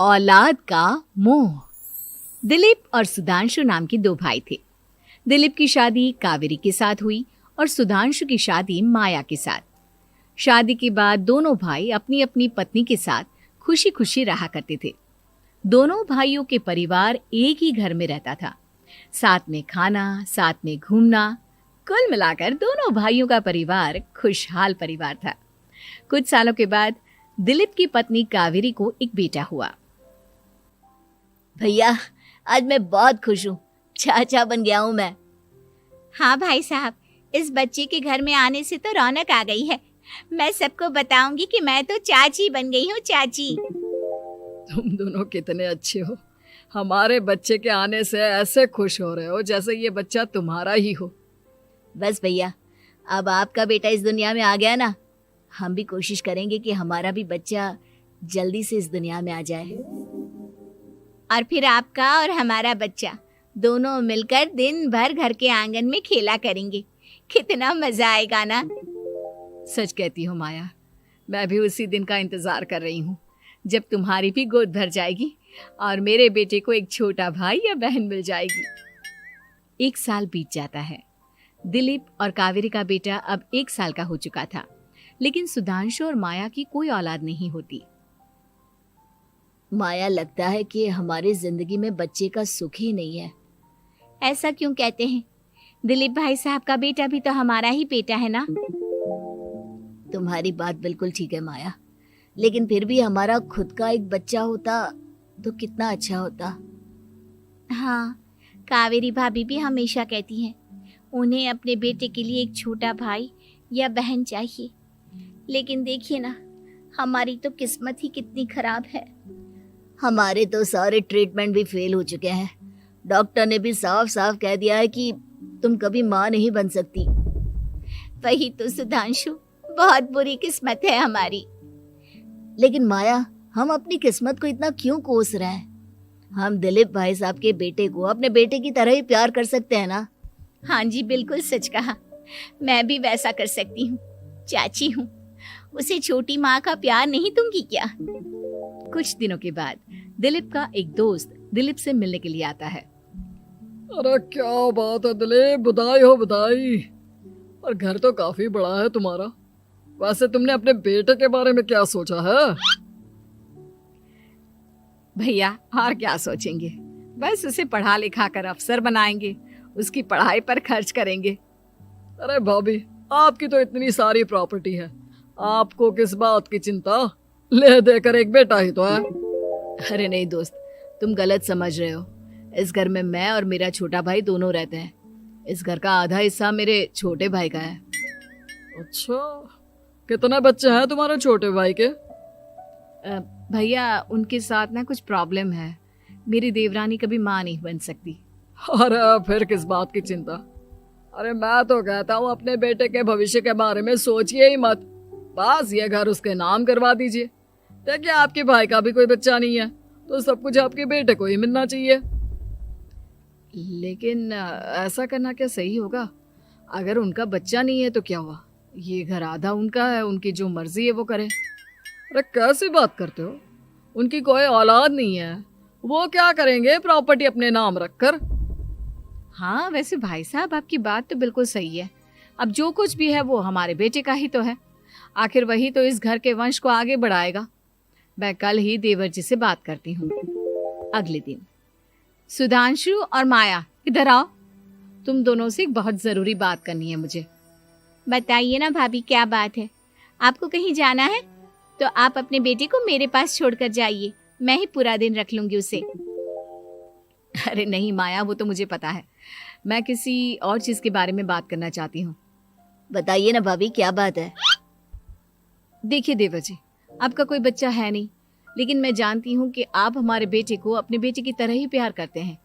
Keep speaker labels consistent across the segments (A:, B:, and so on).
A: औलाद का मोह। दिलीप और सुधांशु नाम के दो भाई थे। दिलीप की शादी कावेरी के साथ हुई और सुधांशु की शादी माया के साथ। शादी के बाद दोनों भाई अपनी अपनी पत्नी के साथ खुशी खुशी रहा करते थे। दोनों भाइयों के परिवार एक ही घर में रहता था। साथ में खाना, साथ में घूमना, कुल मिलाकर दोनों भाइयों का परिवार खुशहाल परिवार था। कुछ सालों के बाद दिलीप की पत्नी कावेरी को एक बेटा हुआ।
B: भैया, आज मैं बहुत खुश हूँ। चाचा बन गया हूँ मैं।
C: हाँ भाई साहब, इस बच्चे के घर में आने से तो रौनक आ गई है। मैं सबको बताऊंगी कि मैं तो चाची बन गई हूँ, चाची।
D: तुम दोनों कितने अच्छे हो। हमारे बच्चे के आने से ऐसे खुश हो रहे हो जैसे ये बच्चा तुम्हारा ही हो।
B: बस भैया, अब आपका बेटा इस दुनिया में आ गया ना, हम भी कोशिश करेंगे कि हमारा भी बच्चा जल्दी से इस दुनिया में आ जाए।
C: और फिर आपका और हमारा बच्चा दोनों मिलकर दिन भर घर के आंगन में खेला करेंगे। कितना मजा आएगा ना।
A: सच कहती हो माया, मैं भी उसी दिन का इंतजार कर रही हूँ जब तुम्हारी भी गोद भर जाएगी और मेरे बेटे को एक छोटा भाई या बहन मिल जाएगी। 1 साल बीत जाता है। दिलीप और कावेरी का बेटा अब 1 साल का हो चुका था, लेकिन सुधांशु और माया की कोई औलाद नहीं होती।
B: माया, लगता है कि हमारी जिंदगी में बच्चे का सुख ही नहीं है।
C: ऐसा क्यों कहते हैं? दिलीप भाई साहब का बेटा भी तो हमारा ही बेटा है ना।
B: तुम्हारी बात बिल्कुल ठीक है माया, लेकिन फिर भी हमारा खुद का एक बच्चा होता तो कितना अच्छा होता।
C: हाँ, कावेरी भाभी भी हमेशा कहती हैं उन्हें अपने बेटे के लिए एक छोटा भाई या बहन चाहिए। लेकिन देखिए ना, हमारी तो किस्मत ही कितनी खराब है।
B: हमारे तो सारे ट्रीटमेंट भी फेल हो चुके हैं। डॉक्टर ने भी साफ साफ कह दिया है कि तुम कभी माँ नहीं बन सकती।
C: वही तो सुधांशु, बहुत बुरी किस्मत है हमारी।
B: लेकिन माया, हम अपनी किस्मत को इतना क्यों कोस रहे हैं? हम दिलीप भाई साहब के बेटे को अपने बेटे की तरह ही प्यार कर सकते हैं ना।
C: हाँ जी, बिल्कुल सच कहा। मैं भी वैसा कर सकती हूँ। चाची हूँ, उसे छोटी माँ का प्यार नहीं दूंगी क्या?
A: कुछ दिनों के बाद दिलीप का एक दोस्त दिलीप से मिलने के लिए आता है।
D: अरे क्या बात है दिलीप, बधाई हो बधाई। और घर तो काफी बड़ा है तुम्हारा। वैसे तुमने अपने बेटे के बारे में क्या सोचा है?
A: भैया, और क्या सोचेंगे, बस उसे पढ़ा लिखा कर अफसर बनाएंगे, उसकी पढ़ाई पर खर्च करेंगे।
D: अरे भाभी, आपकी तो इतनी सारी प्रॉपर्टी है, आपको किस बात की चिंता? ले देकर एक बेटा ही तो है।
A: अरे नहीं दोस्त, तुम गलत समझ रहे हो। इस घर में मैं और मेरा छोटा भाई दोनों रहते हैं। इस घर का आधा हिस्सा मेरे छोटे भाई का है।
D: अच्छा, कितने बच्चे हैं तुम्हारे छोटे भाई के?
A: भैया, उनके साथ ना कुछ प्रॉब्लम है। मेरी देवरानी कभी माँ नहीं बन सकती।
D: अरे फिर किस बात की चिंता? अरे मैं तो कहता हूँ अपने बेटे के भविष्य के बारे में सोचिए ही मत। बस ये घर उसके नाम करवा दीजिए। देखिए, आपके भाई का भी कोई बच्चा नहीं है तो सब कुछ आपके बेटे को ही मिलना चाहिए।
A: लेकिन ऐसा करना क्या सही होगा? अगर उनका बच्चा नहीं है तो क्या हुआ? ये घर आधा उनका है, उनकी जो मर्जी है वो करें।
D: अरे कैसी बात करते हो? उनकी कोई औलाद नहीं है, वो क्या करेंगे प्रॉपर्टी अपने नाम रखकर?
A: हाँ, वैसे भाई साहब, आपकी बात तो बिल्कुल सही है। अब जो कुछ भी है वो हमारे बेटे का ही तो है। आखिर वही तो इस घर के वंश को आगे बढ़ाएगा। मैं कल ही देवर जी से बात करती हूँ। अगले दिन सुधांशु और माया, इधर आओ। तुम दोनों से एक बहुत जरूरी बात करनी है मुझे।
C: बताइए ना भाभी, क्या बात है? आपको कहीं जाना है तो आप अपने बेटे को मेरे पास छोड़कर जाइए। मैं ही पूरा दिन रख लूंगी उसे।
A: अरे नहीं माया, वो तो मुझे पता है। मैं किसी और चीज के बारे में बात करना चाहती हूँ।
B: बताइए ना भाभी, क्या बात है?
A: देखिए देवर जी, आपका कोई बच्चा है नहीं, लेकिन मैं जानती हूँ कि आप हमारे बेटे को अपने बेटे की तरह ही प्यार करते हैं।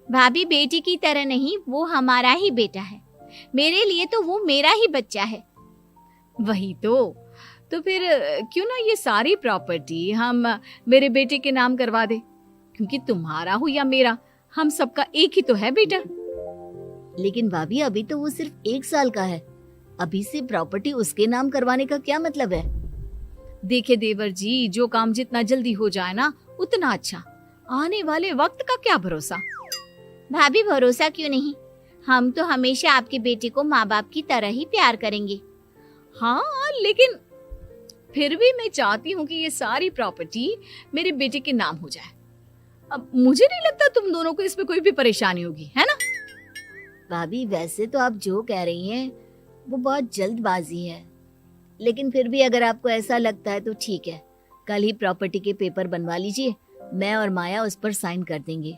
C: भाभी, बेटे की तरह नहीं, वो हमारा ही बेटा है। मेरे लिए तो वो मेरा ही बच्चा है।
A: वही तो फिर क्यों ना ये सारी प्रॉपर्टी हम मेरे बेटे के नाम करवा दे, क्योंकि तुम्हारा हो या मेरा, हम सबका एक ही तो है बेटा।
B: लेकिन भाभी, अभी तो वो सिर्फ 1 साल का है। अभी से प्रॉपर्टी उसके नाम करवाने का क्या मतलब है?
A: देखे देवर जी, जो काम जितना जल्दी हो जाए ना उतना अच्छा। आने वाले वक्त का क्या भरोसा।
C: भाभी भरोसा क्यों नहीं, हम तो हमेशा आपके बेटे को माँ बाप की तरह ही प्यार करेंगे।
A: हाँ, लेकिन फिर भी मैं चाहती हूँ कि ये सारी प्रॉपर्टी मेरे बेटे के नाम हो जाए। अब मुझे नहीं लगता तुम दोनों को इसमें कोई भी परेशानी होगी, है ना?
B: भाभी वैसे तो आप जो कह रही हैं वो बहुत जल्दबाजी है, लेकिन फिर भी अगर आपको ऐसा लगता है तो ठीक है, कल ही प्रॉपर्टी के पेपर बनवा लीजिए, मैं और माया उस पर साइन कर देंगे।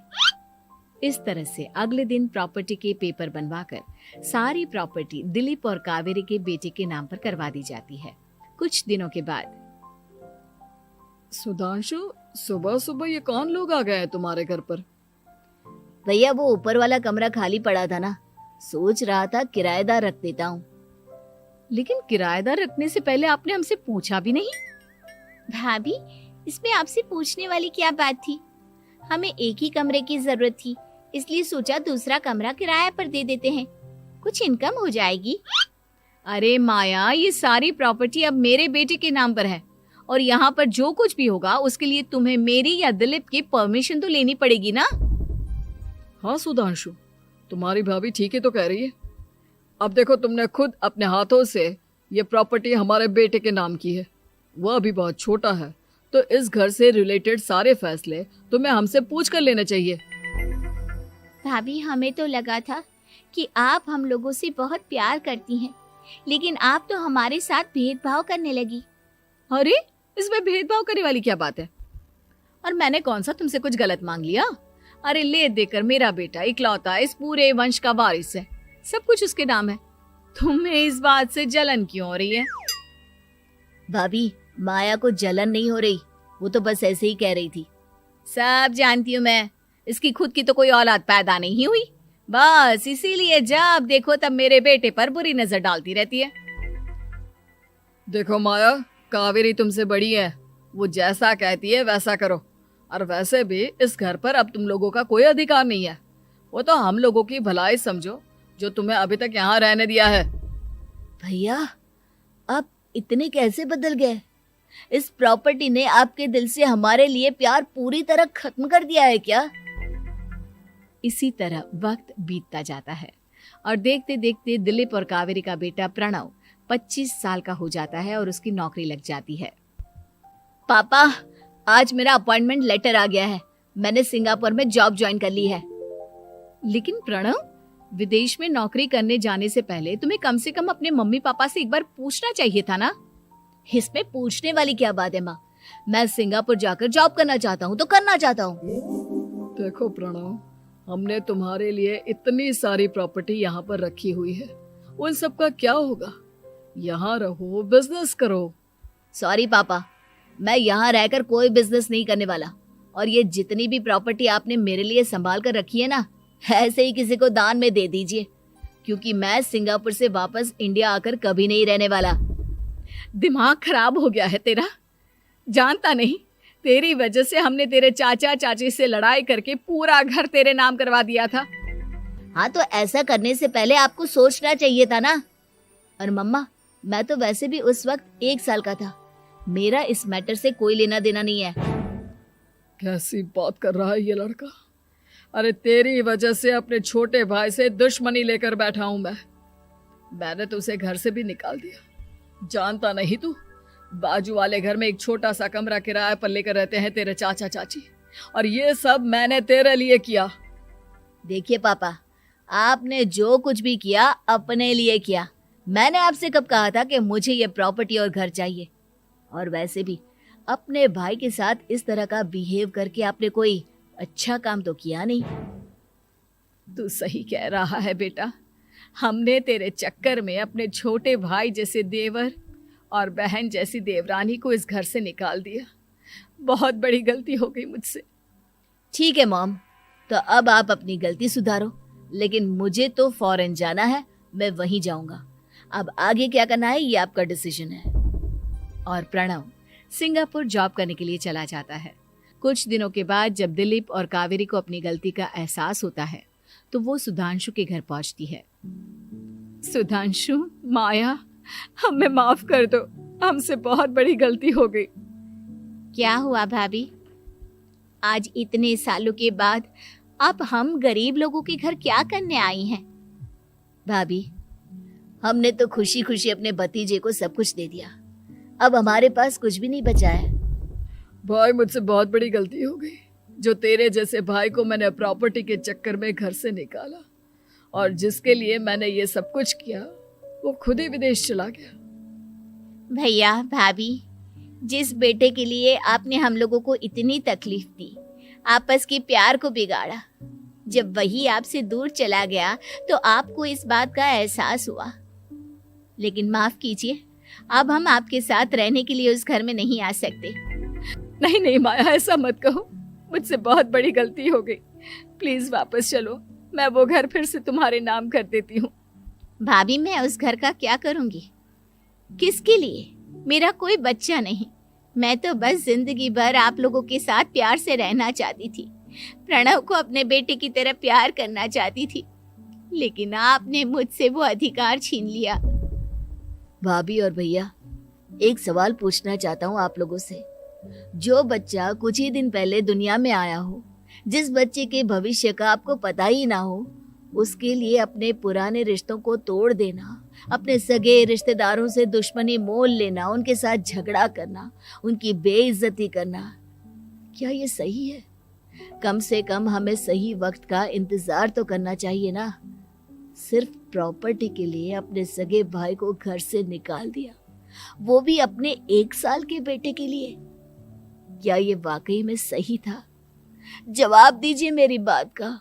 A: इस तरह से अगले दिन प्रॉपर्टी के पेपर बनवाकर सारी प्रॉपर्टी दिलीप और कावेरी के बेटे के नाम पर करवा दी जाती है। कुछ दिनों के बाद
D: सुधांशु, सुबह सुबह ये कौन लोग आ गए हैं तुम्हारे घर पर?
B: भैया वो ऊपर वाला कमरा खाली पड़ा था ना, सोच रहा था किराएदार रख देता हूँ।
A: लेकिन किराएदार रखने से पहले आपने हमसे पूछा भी नहीं।
C: भाभी इसमें आपसे पूछने वाली क्या बात थी, हमें एक ही कमरे की जरूरत थी, इसलिए सोचा दूसरा कमरा किराया पर दे देते हैं, कुछ इनकम हो जाएगी।
A: अरे माया, ये सारी प्रॉपर्टी अब मेरे बेटे के नाम पर है और यहाँ पर जो कुछ भी होगा उसके लिए तुम्हें मेरी या दिलीप की परमिशन तो लेनी पड़ेगी ना।
D: हाँ सुधांशु, तुम्हारी भाभी ठीक ही तो कह रही है। अब देखो, तुमने खुद अपने हाथों से ये प्रॉपर्टी हमारे बेटे के नाम की है, वह अभी बहुत छोटा है, तो इस घर से रिलेटेड सारे फैसले तुम्हें हमसे पूछ कर लेने चाहिए।
C: भाभी हमें तो लगा था कि आप हम लोगों से बहुत प्यार करती हैं, लेकिन आप तो हमारे साथ भेदभाव करने लगी।
A: अरे, इसमें भेदभाव करने वाली क्या बात है? और मैंने कौन सा तुमसे कुछ गलत मांग लिया? अरे ले देकर मेरा बेटा इकलौता इस पूरे वंश का वारिस है, सब कुछ उसके नाम है। तुम्हें इस बात से जलन क्यों हो रही है?
B: भाभी माया को जलन नहीं हो रही, वो तो बस ऐसे ही कह रही थी।
A: सब जानती हूँ मैं, इसकी खुद की तो कोई औलाद पैदा नहीं हुई, बस इसीलिए जब देखो तब मेरे बेटे पर बुरी नजर डालती रहती है।
D: देखो माया, कावेरी तुमसे बड़ी है, वो जैसा कहती है वैसा करो। और वैसे भी इस घर पर अब तुम लोगों का कोई अधिकार नहीं है, वो तो हम लोगों की भलाई समझो जो तुम्हें अभी तक यहाँ रहने दिया है।
B: भैया आप इतने कैसे बदल गए? इस प्रॉपर्टी ने आपके दिल से हमारे लिए प्यार पूरी तरह खत्म कर दिया है क्या?
A: इसी तरह वक्त बीतता जाता है और देखते देखते दिलीप और कावेरी का बेटा प्रणव 25 साल का हो जाता है और उसकी नौकरी लग जाती है।
B: पापा आज मेरा अपॉइंटमेंट लेटर आ गया है, मैंने सिंगापुर में जॉब ज्वाइन कर ली है।
A: लेकिन प्रणव, विदेश में नौकरी करने जाने से पहले तुम्हें कम से कम अपने मम्मी पापा से एक बार पूछना चाहिए था ना।
B: इसमें पूछने वाली क्या बात है माँ, मैं सिंगापुर जाकर जॉब करना चाहता हूँ तो करना चाहता हूँ।
D: देखो प्रणव, हमने तुम्हारे लिए इतनी सारी प्रॉपर्टी यहाँ पर रखी हुई है, उन सब का क्या होगा? यहाँ रहो, बिजनेस करो।
B: सॉरी पापा, मैं यहाँ रहकर कोई बिजनेस नहीं करने वाला, और ये जितनी भी प्रॉपर्टी आपने मेरे लिए संभाल कर रखी है ना, ऐसे ही किसी को दान में दे दीजिए, क्योंकि मैं सिंगापुर से वापस इंडिया आकर कभी नहीं रहने वाला।
A: दिमाग खराब हो गया है तेरा, जानता नहीं तेरी वजह से हमने तेरे चाचा चाची से लड़ाई करके पूरा घर तेरे नाम करवा दिया था।
B: हाँ तो ऐसा करने से पहले आपको सोचना चाहिए था ना। और मम्मा, मैं तो वैसे भी उस वक्त 1 साल का था, मेरा इस मैटर से कोई लेना देना नहीं है।
D: कैसी बात कर रहा है ये लड़का? अरे तेरी वजह से अपने छोटे भाई से दुश्मनी लेकर बैठा हूं मैंने तो उसे घर से भी निकाल दिया। जानता नहीं तू, बाजू वाले घर में एक छोटा सा कमरा किराए पर लेकर रहते हैं तेरे चाचा चाची, और ये सब मैंने तेरे लिए किया।
B: देखिए पापा, आपने जो कुछ भी किया अपने लिए किया। मैंने आपसे कब कहा था कि मुझे ये प्रॉपर्टी और घर चाहिए? और वैसे भी अपने भाई के साथ इस तरह का बिहेव करके आपने कोई अच्छा काम तो किया नहीं।
A: तू सही कह रहा है बेटा, हमने तेरे चक्कर में अपने छोटे भाई जैसे देवर और बहन जैसी देवरानी को इस घर से निकाल दिया। बहुत बड़ी गलती हो गई मुझसे।
B: ठीक है मॉम, तो अब आप अपनी गलती सुधारो, लेकिन मुझे तो फॉरेन जाना है, मैं वहीं जाऊंगा। अब आगे क्या करना है ये आपका डिसीजन है।
A: और प्रणव सिंगापुर जॉब करने के लिए चला जाता है। कुछ दिनों के बाद जब दिलीप और कावेरी को अपनी गलती का एहसास होता है तो वो सुधांशु के घर पहुंचती है। सुधांशु, माया, हमें माफ कर दो,
D: हमसे बहुत बड़ी गलती हो गई।
C: क्या हुआ भाभी? आज इतने सालों के बाद अब हम गरीब लोगों के घर क्या करने आई हैं?
B: भाभी, हमने तो खुशी खुशी अपने भतीजे को सब कुछ दे दिया, अब हमारे पास कुछ भी नहीं बचा है।
D: भाई, मुझसे बहुत बड़ी गलती हो गई। जो तेरे जैसे भाई को मैंने प्रॉपर्टी के चक्कर में घर से निकाला और जिसके लिए मैंने ये सब कुछ किया, वो खुद ही विदेश चला गया।
C: भैया भाभी, जिस बेटे के लिए आपने हम लोगों को इतनी तकलीफ दी, आपस के प्यार को बिगाड़ा, जब वही आपसे दूर चला गया तो आपको इस बात का एहसास हुआ। लेकिन माफ कीजिए, अब हम आपके साथ रहने के लिए उस घर में नहीं आ सकते।
D: नहीं नहीं माया, ऐसा मत कहो। मुझसे बहुत बड़ी गलती हो गई। प्लीज वापस चलो, मैं वो घर फिर से तुम्हारे नाम कर देती हूँ।
C: भाभी, मैं उस घर का क्या करूंगी? किसके लिए? मेरा कोई बच्चा नहीं। मैं तो बस जिंदगी भर आप लोगों के साथ प्यार से रहना चाहती थी। प्रणव को अपने बेटे की तरह प्यार करना चाहती थी, लेकिन आपने मुझसे वो अधिकार छीन लिया।
B: भाभी और भैया, एक सवाल पूछना चाहता हूँ आप लोगों से। जो बच्चा कुछ ही दिन पहले दुनिया में आया हो, जिस बच्चे के भविष्य का आपको पता ही ना हो, उसके लिए अपने पुराने रिश्तों को तोड़ देना, अपने सगे रिश्तेदारों से दुश्मनी मोल लेना, उनके साथ झगड़ा करना, उनकी बेइज्जती करना, क्या ये सही है? कम से कम हमें सही वक्त का इंतजार तो करना चाहिए ना। सिर्फ प्रॉपर्टी के लिए अपने सगे भाई को घर से निकाल दिया, वो भी अपने 1 साल के बेटे के लिए। क्या ये वाकई में सही था? जवाब दीजिए मेरी बात का।